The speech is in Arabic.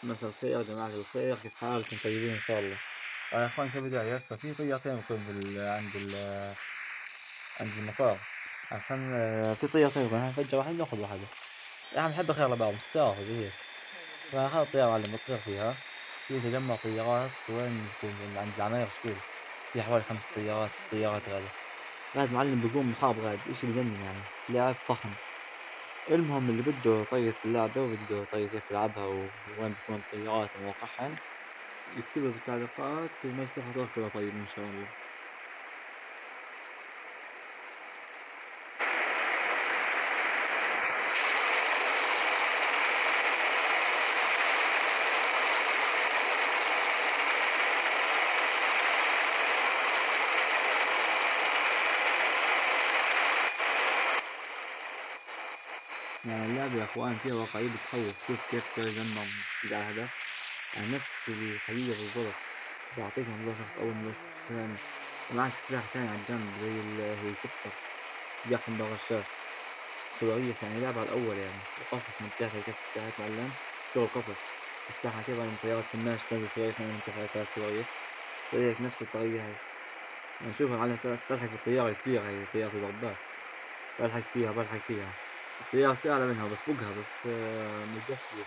مساء الخير يا جماعة الخير، كيف حالكم؟ طيبين إن شاء الله. يا إخوان في بداية هسه في طيارتين بكون عند المطار، عشان في طيارتين بكون هنفجر واحدة ناخذ واحدة. يا عم حب الخير لبعض، مش تعرفوا زي هيك. فأخذت طيارة على لما بطير فيها، في تجمع طيارات وين بكون عند العماير سكول، في حوالي 5 طيارات 6 طيارات غادا. غاد معلم بيقوم محاب غاد إشي بجنن يعني، لاعب فخم. المهم اللي بده طريقة اللعبة وبده طريقة كيف يلعبها ووين بتكون الطيارات ومواقعهن يكتبها بالتعليقات وما يصير خطر كله طيب إن شاء الله. يعني اللعبة يا إخوان فيها واقعية بتخوف، شوف كيف صار يجمع على الهدف، يعني نفس الحقيقة بالضبط. بيعطيك منظور شخص أول منظور شخص ثاني، ومعك سلاح ثاني على الجنب زي الهليكوبتر بيحكم بالرشاش. صواريخ يعني لعبة على الأول يعني، وقصف من تحت كيف تحت معلم، شغل قصف. تفتحها كيف عن طيارات فناش تنزل صواريخ من تحت 3 صواريخ زيك نفس الطريقة هاي. يعني شوف يا معلم تلحق بالطيارة الكبيرة هاي طيارة الضربات، بلحق فيها الطيارة أعلى منها بسبقها بس مش بحكي.